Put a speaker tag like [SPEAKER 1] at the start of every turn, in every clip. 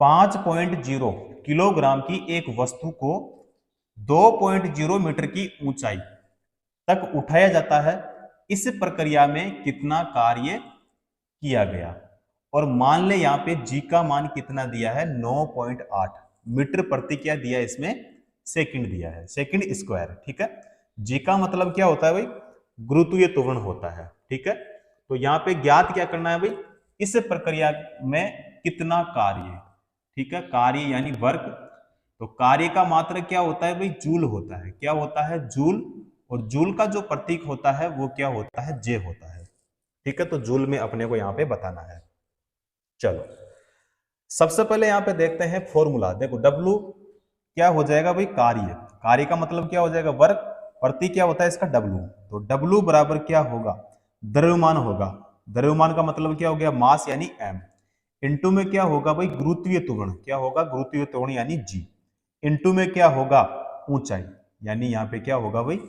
[SPEAKER 1] 5.0 kilogram की एक वस्तु को 2.0 मीटर की ऊंचाई तक उठाया जाता है, इस प्रक्रिया में कितना कार्य किया गया। और मान ले यहां पे जी का मान कितना दिया है, 9.8 मीटर प्रति क्या दिया है इसमें, सेकंड दिया है, सेकंड स्क्वायर। ठीक है, जी का मतलब क्या होता है भाई, गुरुत्वीय त्वरण होता है। ठीक है, तो यहाँ पे ज्ञात क्या करना है भाई, इस प्रक्रिया में कितना कार्य। ठीक है, कार्य यानी वर्क, तो कार्य का मात्रक क्या होता है भाई, जूल होता है। क्या होता है, जूल। और जूल का जो प्रतीक होता है वो क्या होता है, जे होता है। ठीक है, तो जूल में अपने को यहाँ पे बताना है। चलो सबसे पहले यहाँ पे देखते हैं फॉर्मूला। देखो W क्या हो जाएगा भाई, कार्य। कार्य का मतलब क्या हो जाएगा, वर्क। प्रति क्या होता है इसका, W। तो W बराबर क्या होगा, द्रव्यमान होगा। द्रव्यमान का मतलब क्या हो गया, मास यानी m। इनटू में क्या होगा भाई, गुरुत्वीय त्वरण। क्या होगा, गुरुत्वीय त्वरण यानी g। इनटू में क्या होगा, ऊंचाई, यानी यहाँ पे क्या होगा भाई,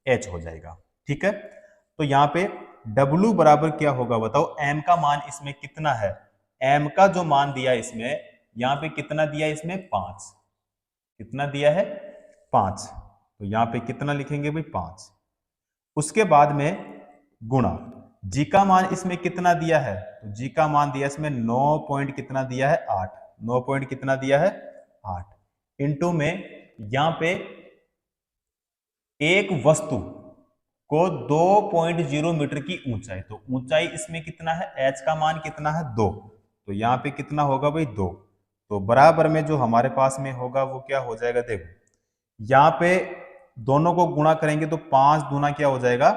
[SPEAKER 1] h हो जाएगा। ठीक है, तो यहाँ पे W बराबर क्या होगा बताओ, m का मान इसमें कितना है, m का जो मान दिया इसमें, यहाँ पे कितना दिया इसमें, 5। कितना दिया है, 5। तो यहाँ पे कितना लिखेंगे भाई, 5। उसके बाद में गुणा, जी का मान इसमें कितना दिया है, तो जी का मान दिया इसमें 9 पॉइंट कितना दिया है, 8। 9 पॉइंट कितना दिया है, 8। इंटू में यहाँ पे एक वस्तु को 2.0 मीटर की ऊंचाई, तो ऊंचाई इसमें कितना है, h का मान कितना है, 2। तो यहाँ पे कितना होगा भाई, 2। तो बराबर में जो हमारे पास में होगा वो क्या हो जाएगा, देखो यहाँ पे दोनों को गुणा करेंगे तो 5 दूना क्या हो जाएगा,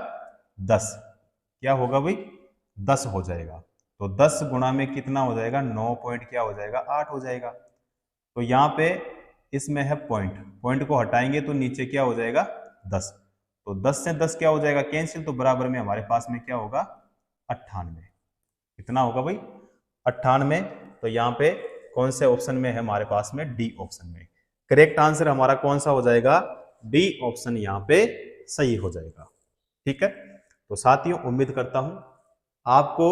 [SPEAKER 1] 10। क्या होगा भाई, 10 हो जाएगा। तो 10 गुणा में कितना हो जाएगा, 9 पॉइंट क्या हो जाएगा, 8 हो जाएगा। तो यहाँ पे इसमें है पॉइंट, पॉइंट को हटाएंगे तो नीचे क्या हो जाएगा, 10। तो 10 से 10 क्या हो जाएगा, कैंसिल। तो बराबर में हमारे पास में क्या होगा, 98। कितना होगा भाई, 98। तो यहाँ पे कौन से ऑप्शन में है हमारे पास में, डी ऑप्शन में। करेक्ट आंसर हमारा कौन सा हो जाएगा, डी ऑप्शन यहाँ पे सही हो जाएगा। ठीक है, तो साथियों उम्मीद करता हूं आपको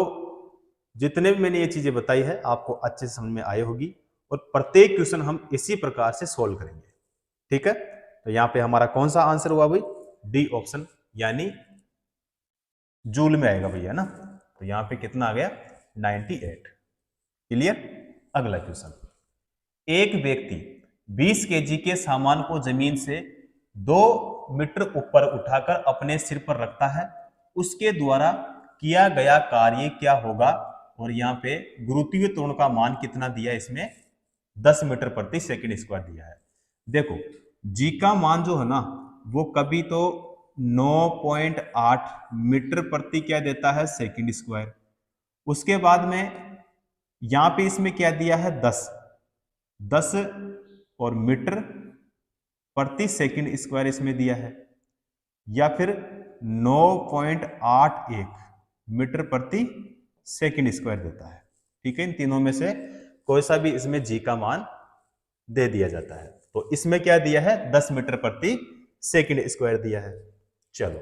[SPEAKER 1] जितने भी मैंने ये चीजें बताई है आपको अच्छे से समझ में आई होगी, और प्रत्येक क्वेश्चन हम इसी प्रकार से सोल्व करेंगे। ठीक है, तो यहाँ पे हमारा कौन सा आंसर हुआ भाई, डी ऑप्शन, यानी जूल में आएगा भैया ना। तो यहाँ पे कितना आ गया, 98। क्लियर। अगला क्वेश्चन, एक व्यक्ति 20 केजी के सामान को जमीन से 2 मीटर ऊपर उठाकर अपने सिर पर रखता है, उसके द्वारा किया गया कार्य क्या होगा। और यहाँ पे गुरुत्वीय त्वरण का मान कितना दिया है इसमें, 10 मीटर प्रति सेकंड स्क्वायर दिया है। देखो जी का मान जो है ना वो कभी तो 9.8 मीटर प्रति क्या देता है, सेकंड स्क्वायर। उसके बाद में यहां पे इसमें क्या दिया है, 10 और मीटर प्रति सेकंड स्क्वायर इसमें दिया है, या फिर 9.81 मीटर प्रति सेकंड स्क्वायर देता है। ठीक है, इन तीनों में से कोई सा भी इसमें जी का मान दे दिया जाता है। तो इसमें क्या दिया है, 10 मीटर प्रति सेकंड स्क्वायर दिया है। चलो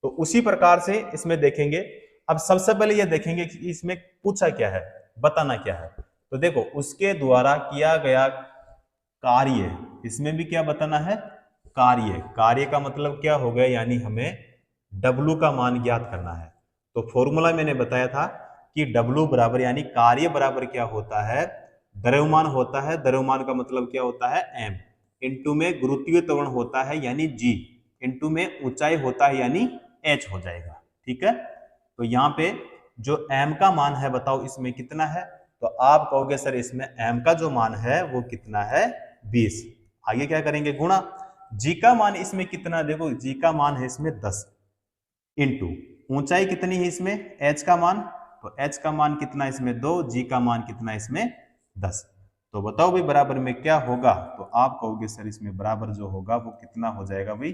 [SPEAKER 1] तो उसी प्रकार से इसमें देखेंगे। अब सबसे पहले ये देखेंगे कि इसमें पूछा क्या है, बताना क्या है। तो देखो उसके द्वारा किया गया कार्य, इसमें भी क्या बताना है, कार्य। कार्य का मतलब क्या हो गया, यानी हमें W का मान ज्ञात करना है। तो फॉर्मूला मैंने बताया था कि W बराबर यानी कार्य बराबर क्या होता है, द्रव्यमान होता है। द्रव्यमान का मतलब क्या होता है, m। इंटू में गुरुत्वीय त्वरण होता है यानी g, इंटू में ऊंचाई होता है यानी h हो जाएगा। ठीक है, तो यहाँ पे जो m का मान है बताओ इसमें कितना है, तो आप कहोगे सर इसमें m का जो मान है वो कितना है, 20। आगे क्या करेंगे, गुणा। g का मान इसमें कितना, देखो g का मान है इसमें 10, इंटू ऊंचाई कितनी है इसमें, h का मान, तो h का मान कितना इसमें 2, g का मान कितना इसमें 10। तो बताओ भाई बराबर में क्या होगा, तो आप कहोगे सर इसमें बराबर जो होगा वो कितना हो जाएगा भाई,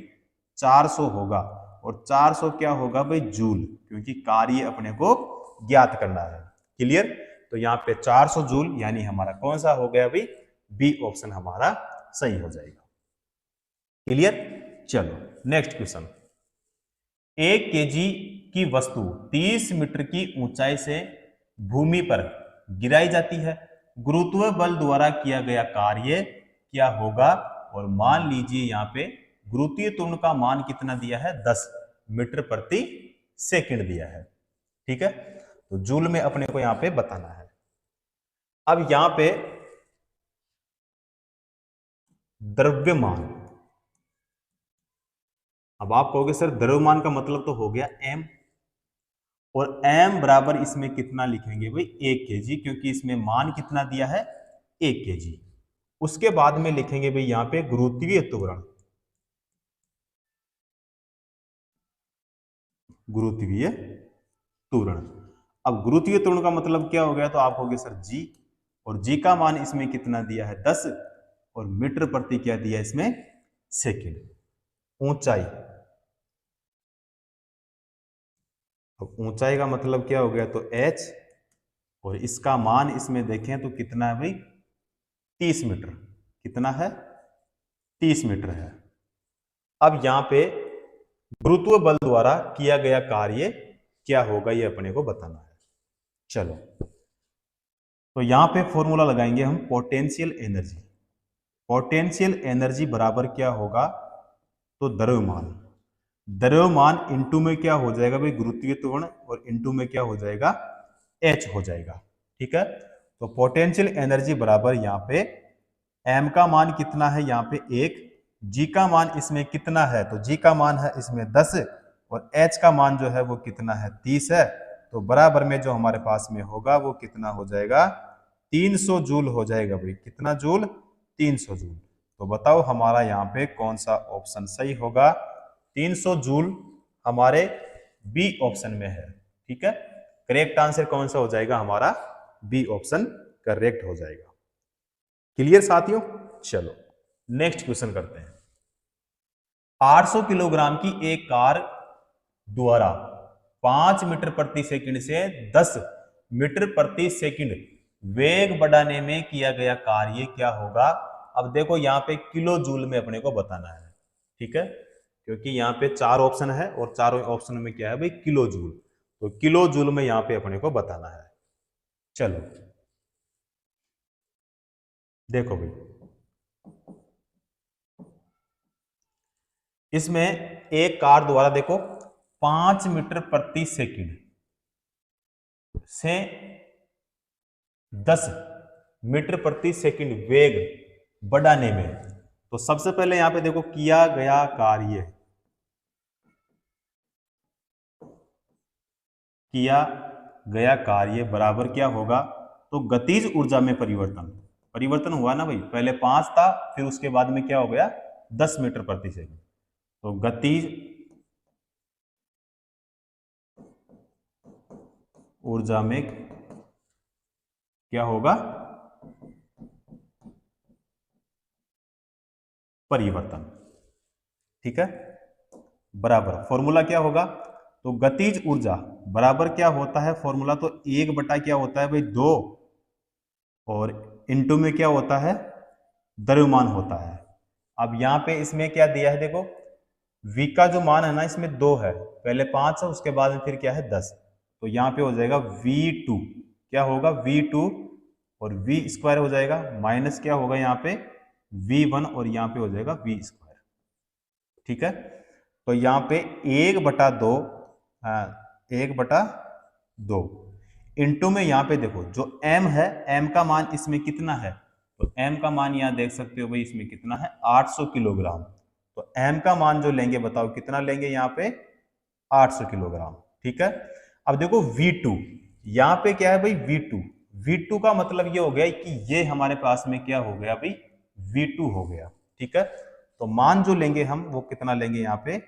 [SPEAKER 1] 400 होगा। और 400 क्या होगा भाई, जूल, क्योंकि कार्य अपने को ज्ञात करना है। क्लियर। तो यहाँ पे 400 जूल यानी हमारा कौन सा हो गया भाई, बी ऑप्शन हमारा सही हो जाएगा। क्लियर। चलो नेक्स्ट क्वेश्चन, 1 केजी की वस्तु 30 मीटर की ऊंचाई से भूमि पर गिराई जाती है, गुरुत्व बल द्वारा किया गया कार्य क्या होगा। और मान लीजिए यहाँ पे गुरुत्वीय त्वरण का मान कितना दिया है, 10 मीटर प्रति सेकंड दिया है। ठीक है, तो जूल में अपने को यहाँ पे बताना है। अब यहाँ पे द्रव्यमान, अब आप कहोगे सर द्रव्यमान का मतलब तो हो गया m, और m बराबर इसमें कितना लिखेंगे भाई 1 kg, क्योंकि इसमें मान कितना दिया है 1 kg। उसके बाद में लिखेंगे भाई यहां पे गुरुत्वीय त्वरण, गुरुत्वीय त्वरण। अब गुरुत्वीय त्वरण का मतलब क्या हो गया, तो आप कहोगे सर g, और g का मान इसमें कितना दिया है 10, और मीटर प्रति क्या दिया है इसमें सेकंड। ऊंचाई, अब ऊंचाई का मतलब क्या हो गया, तो h, और इसका मान इसमें देखें तो कितना है भाई 30 मीटर, कितना है 30 मीटर है। अब यहां पे गुरुत्व बल द्वारा किया गया कार्य क्या होगा, ये अपने को बताना है। चलो, तो यहां पे फॉर्मूला लगाएंगे हम पोटेंशियल एनर्जी। पोटेंशियल एनर्जी बराबर क्या होगा, तो द्रव्यमान, द्रव्यमान इनटू में क्या हो जाएगा भाई गुरुत्वीय त्वरण, और इनटू में क्या हो जाएगा h हो जाएगा। ठीक है, तो पोटेंशियल एनर्जी बराबर यहाँ पे m का मान कितना है यहाँ पे 1, g का मान इसमें कितना है, तो g का मान है इसमें 10, और h का मान जो है वो कितना है 30 है। तो बराबर में जो हमारे पास में होगा वो कितना हो जाएगा 300 जूल हो जाएगा भाई, कितना जूल 300 जूल। तो बताओ हमारा यहाँ पे कौन सा ऑप्शन सही होगा, 300 जूल हमारे बी ऑप्शन में है। ठीक है, करेक्ट आंसर कौन सा हो जाएगा हमारा, बी ऑप्शन करेक्ट हो जाएगा। क्लियर साथियों, चलो नेक्स्ट क्वेश्चन करते हैं। 800 किलोग्राम की एक कार द्वारा 5 मीटर प्रति सेकंड से 10 मीटर प्रति सेकंड वेग बढ़ाने में किया गया कार्य क्या होगा। अब देखो यहाँ पे किलो जूल में अपने को बताना है। ठीक है, क्योंकि यहाँ पे 4 ऑप्शन है और चारों ऑप्शन में क्या है भाई किलो जूल, तो किलो जूल में यहाँ पे अपने को बताना है। चलो देखो भाई, इसमें एक कार द्वारा देखो 5 मीटर प्रति सेकंड से 10 मीटर प्रति सेकंड वेग बढ़ाने में, तो सबसे पहले यहां पे देखो किया गया कार्य, किया गया कार्य बराबर क्या होगा, तो गतिज ऊर्जा में परिवर्तन, परिवर्तन हुआ ना भाई, पहले 5 था फिर उसके बाद में क्या हो गया 10 मीटर प्रति सेकंड, तो गतिज ऊर्जा में क्या होगा परिवर्तन। ठीक है, बराबर फॉर्मूला क्या होगा, तो गतिज ऊर्जा बराबर क्या होता है फॉर्मूला, तो 1 बटा क्या होता है भाई 2, और इनटू में क्या होता है द्रव्यमान होता है। अब यहां पे इसमें क्या दिया है देखो, v का जो मान है ना इसमें 2 है, पहले 5 है उसके बाद में फिर क्या है 10, तो यहाँ पे हो जाएगा v2, क्या होगा v2, और v स्क्वायर हो जाएगा माइनस क्या होगा यहाँ पे v1, और यहाँ पे हो जाएगा v स्क्वायर। ठीक है, तो यहाँ पे 1/2, 1/2 इंटू में यहाँ पे देखो जो m है, m का मान इसमें कितना है, तो m का मान यहाँ देख सकते हो भाई इसमें कितना है 800 किलोग्राम, तो m का मान जो लेंगे बताओ कितना लेंगे यहाँ पे 800 किलोग्राम। ठीक है, अब देखो v2, यहाँ पे क्या है भाई v2, v2 का मतलब ये हो गया कि ये हमारे पास में क्या हो गया भाई v2 हो गया। ठीक है, तो मान जो लेंगे हम वो कितना लेंगे यहाँ पे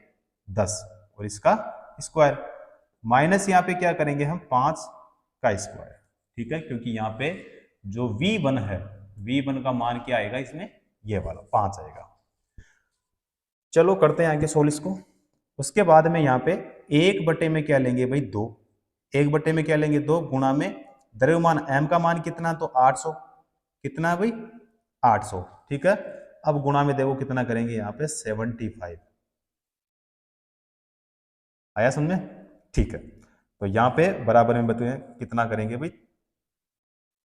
[SPEAKER 1] 10, और इसका स्क्वायर, माइनस यहाँ पे क्या करेंगे हम 5 का स्क्वायर। ठीक है, क्योंकि यहाँ पे जो v1 है, v1 का मान क्या आएगा इसमें ये वाला 5 आएगा। चलो करते हैं आगे सोल्व इसको। उसके बाद में यहाँ पे 1/में क्या लेंगे भाई 2, 1/में क्या लेंगे 2 गुणा में द्रव्यमान m का मान कितना, तो 800, कितना है भाई 800। ठीक है, अब गुणा में देखो कितना करेंगे यहाँ पे 75, आया समझ में। ठीक है, तो यहाँ पे बराबर में बताए कितना करेंगे भाई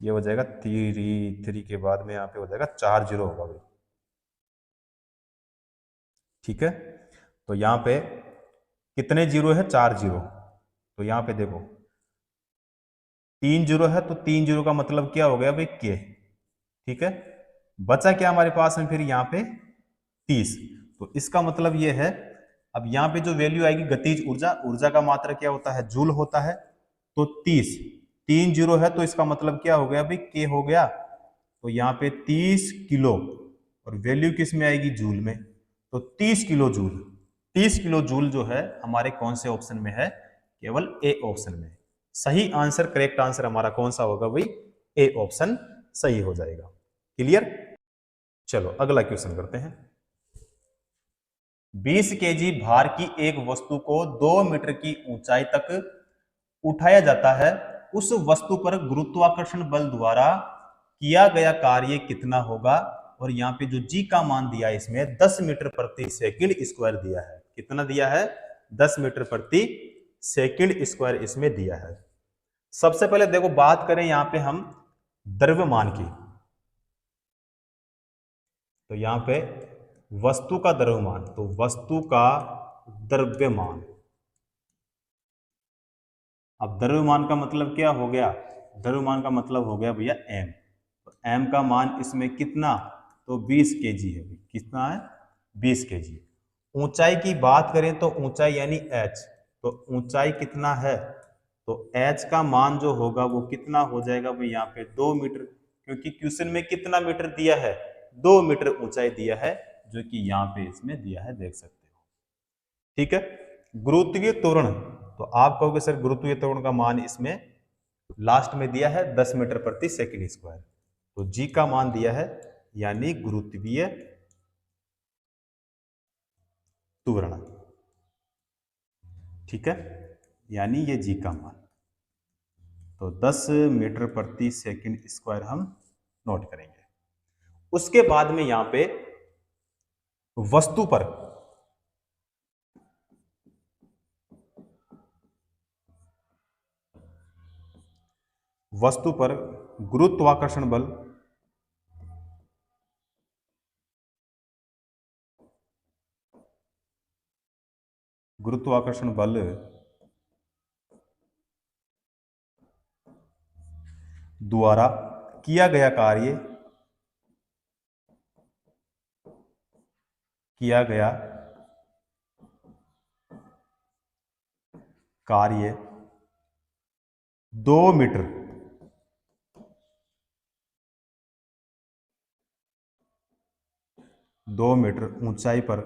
[SPEAKER 1] ये हो जाएगा 3 के बाद में यहाँ पे हो जाएगा 4 जीरो होगा भाई। ठीक है, तो यहाँ पे कितने जीरो है? 4 जीरो। तो यहाँ पे देखो 3 जीरो है, तो 3 जीरो का मतलब क्या हो गया भाई? के। ठीक है, बचा क्या हमारे पास में फिर यहाँ पे? 30। तो इसका मतलब ये है, अब यहाँ पे जो वैल्यू आएगी गतिज ऊर्जा, ऊर्जा का मात्रा क्या होता है? जूल होता है। तो 30, 3 जीरो है, तो इसका मतलब क्या हो गया भाई? के हो गया। तो यहाँ पे 30 किलो, और वैल्यू किस में आएगी? जूल में। तो 30 किलो जूल, 30 किलो जूल जो है हमारे कौन से ऑप्शन में है? केवल ए ऑप्शन में। सही आंसर, करेक्ट आंसर हमारा कौन सा होगा भाई? ए ऑप्शन सही हो जाएगा। क्लियर? चलो अगला क्वेश्चन करते हैं। 20 केजी भार की एक वस्तु को 2 मीटर की ऊंचाई तक उठाया जाता है। उस वस्तु पर गुरुत्वाकर्षण बल द्वारा किया गया कार्य कितना होगा? और यहाँ पे जो जी का मान दिया है इसमें 10 मीटर प्रति सेकंड स्क्वायर दिया है। कितना दिया है? 10 मीटर प्रति सेकंड स्क्वायर इसमें दिया है। सबसे पहले देखो बात करें यहाँ पे हम द्रव्यमान की, तो यहाँ पे वस्तु का द्रव्यमान, तो वस्तु का द्रव्यमान। अब द्रव्यमान का मतलब क्या हो गया? द्रव्यमान का मतलब हो गया भैया एम। तो एम का मान इसमें कितना? तो 20 केजी है। कितना है? 20 केजी। ऊंचाई की बात करें तो ऊंचाई यानी एच, तो ऊंचाई कितना है? तो एच का मान जो होगा वो कितना हो जाएगा भाई? यहाँ पे 2 मीटर, क्योंकि क्वेश्चन में कितना मीटर दिया है? 2 मीटर ऊंचाई दिया है, जो कि यहाँ पे इसमें दिया है, देख सकते हो। ठीक है, गुरुत्वीय त्वरण, तो आप कहोगे सर गुरुत्वीय त्वरण का मान इसमें लास्ट में दिया है 10 मीटर प्रति सेकंड स्क्वायर, तो जी का मान दिया है, यानी गुरुत्वीय त्वरण। ठीक है, यानी ये जी का मान, तो 10 मीटर प्रति सेकंड स्क्वायर हम नोट करेंगे। उसके बाद में यहां पे वस्तु पर गुरुत्वाकर्षण बल द्वारा किया गया कार्य 2 मीटर ऊंचाई पर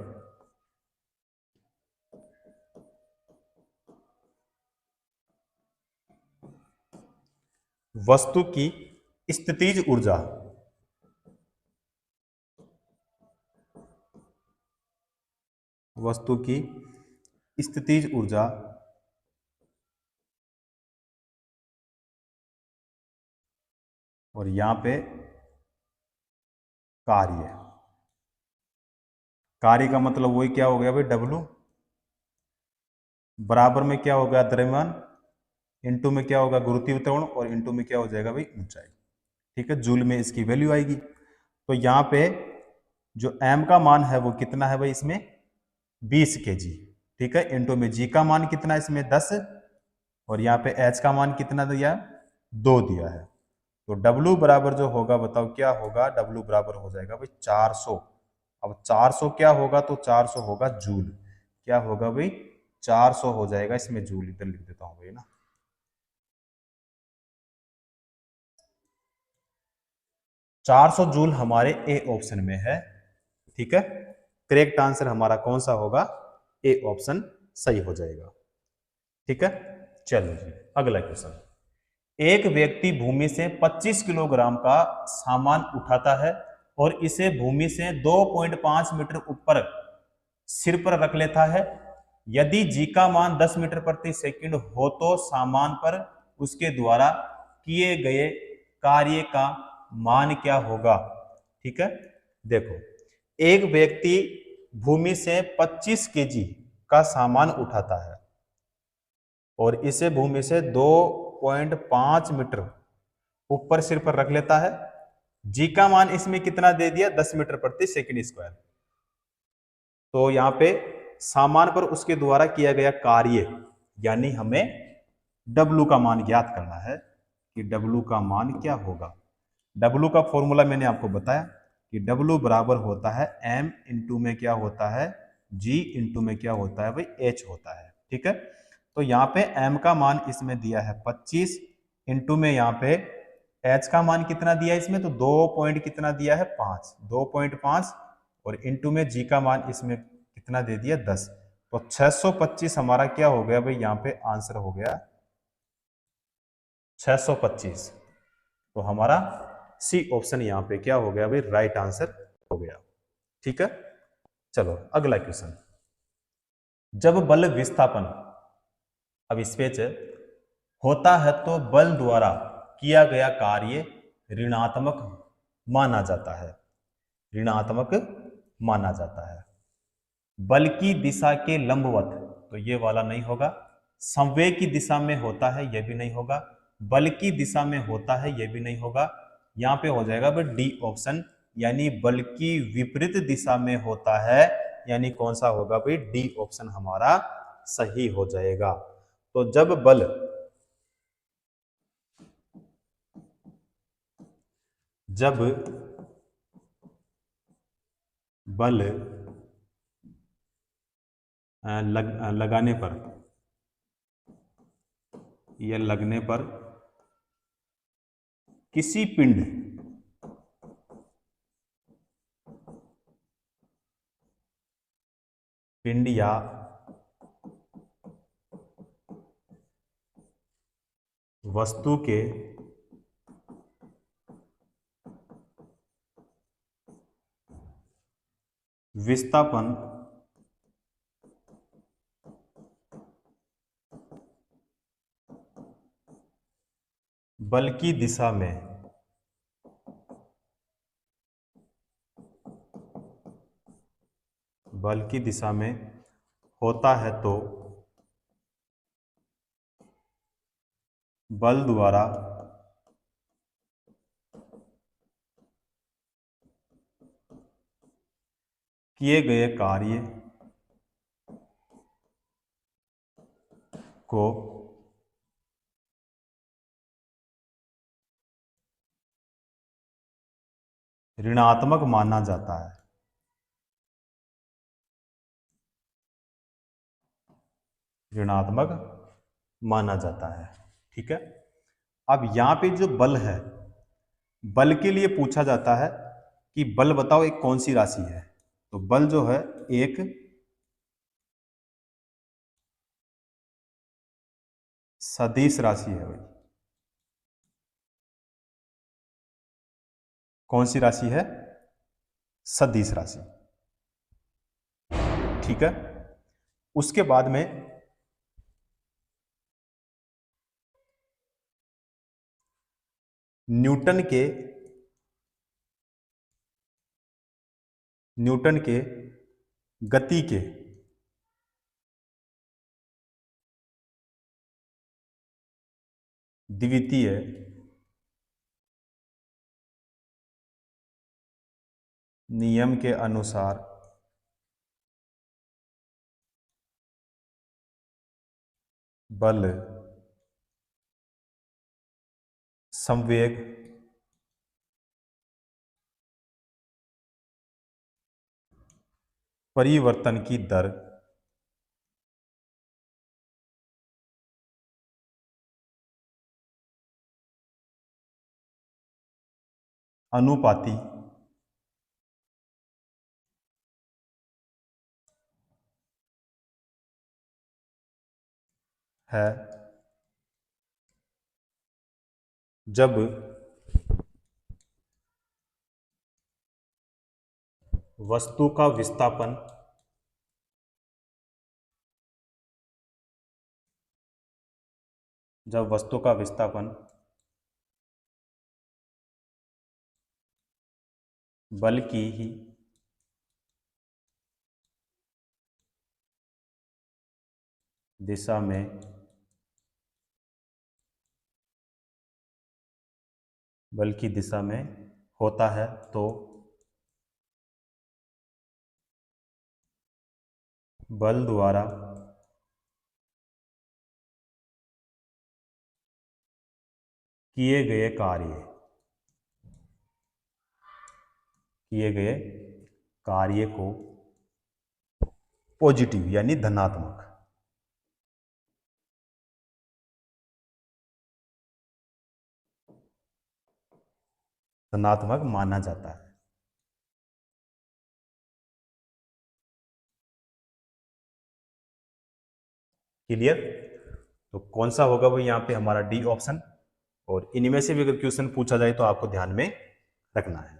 [SPEAKER 1] वस्तु की स्थितिज ऊर्जा और यहां पे कार्य का मतलब वही क्या हो गया भाई? डब्लू बराबर में क्या होगा? द्रव्यमान, इनटू में क्या होगा? गुरुत्वीय त्वरण, और इनटू में क्या हो जाएगा भाई? ऊंचाई। ठीक है, जूल में इसकी वैल्यू आएगी। तो यहाँ पे जो m का मान है वो कितना है भाई? इसमें 20 केजी। ठीक है, इनटू में g का मान कितना? इसमें 10, और यहाँ पे h का मान कितना दिया? 2 दिया है। तो W बराबर जो होगा, बताओ क्या होगा? W बराबर हो जाएगा भाई 400। अब 400 क्या होगा? तो 400 होगा जूल। क्या होगा भाई? 400 हो जाएगा। इसमें जूल इधर लिख देता हूं भाई ना, 400 जूल हमारे ए ऑप्शन में है। ठीक है, करेक्ट आंसर हमारा कौन सा होगा? ए ऑप्शन सही हो जाएगा। ठीक है, चलो जी अगला क्वेश्चन। एक व्यक्ति भूमि से 25 किलोग्राम का सामान उठाता है और इसे भूमि से 2.5 मीटर ऊपर सिर पर रख लेता है। यदि जी का मान 10 मीटर प्रति सेकंड हो तो सामान पर उसके द्वारा किए गए कार्य का मान क्या होगा? ठीक है, देखो एक व्यक्ति भूमि से 25 केजी का सामान उठाता है और इसे भूमि से 2.5 मीटर ऊपर सिर पर रख लेता है। जी का मान इसमें कितना दे दिया, 10 मीटर प्रति सेकंड स्क्वायर। तो यहाँ पे सामान पर उसके द्वारा किया गया कार्य, यानी हमें W का मान ज्ञात करना है कि W का मान क्या होगा। W का फॉर्मूला मैंने आपको बताया कि W बराबर होता है M इंटू में क्या होता है, G इंटू में क्या होता है भाई, H होता है। ठीक है, तो यहाँ पे M का मान इसमें दिया है 25, इंटू में यहाँ पे H का मान कितना दिया है इसमें, तो 2 पॉइंट कितना दिया है, 5, 2.5, और इंटू में G का मान इसमें कितना दे दिया, 10। तो 625 हमारा क्या हो गया भाई, यहाँ पे आंसर हो गया 625। तो हमारा सी ऑप्शन यहां पे क्या हो गया भाई, राइट आंसर हो गया। ठीक है, चलो अगला क्वेश्चन। जब बल विस्थापन, अब इस पेज होता है तो बल द्वारा किया गया कार्य ऋणात्मक माना जाता है, ऋणात्मक माना जाता है। बल की दिशा के लंबवत, तो ये वाला नहीं होगा। संवेग की दिशा में होता है, यह भी नहीं होगा। बल की दिशा में होता है, यह भी नहीं होगा। यहां पे हो जाएगा भाई डी ऑप्शन, यानी बल की विपरीत दिशा में होता है, यानी कौन सा होगा भाई, डी ऑप्शन हमारा सही हो जाएगा। तो जब बल जब बल लगाने पर या लगने पर किसी पिंड या वस्तु के विस्थापन बल की दिशा में होता है तो बल द्वारा किए गए कार्य को ऋणात्मक माना जाता है, ऋणात्मक माना जाता है। ठीक है, अब यहां पे जो बल है, बल के लिए पूछा जाता है कि बल बताओ एक कौन सी राशि है। तो बल जो है एक सदिश राशि है भाई। कौन सी राशि है, सदिश राशि। ठीक है, उसके बाद में न्यूटन के गति के द्वितीय नियम के अनुसार बल संवेग परिवर्तन की दर अनुपाती है जब वस्तु का विस्थापन बल की ही दिशा में बल की दिशा में होता है तो बल द्वारा किए गए कार्य को पॉजिटिव यानी धनात्मक माना जाता है। क्लियर? तो कौन सा होगा वो यहाँ पे हमारा डी ऑप्शन। और इनमें से भी अगर क्वेश्चन पूछा जाए तो आपको ध्यान में रखना है।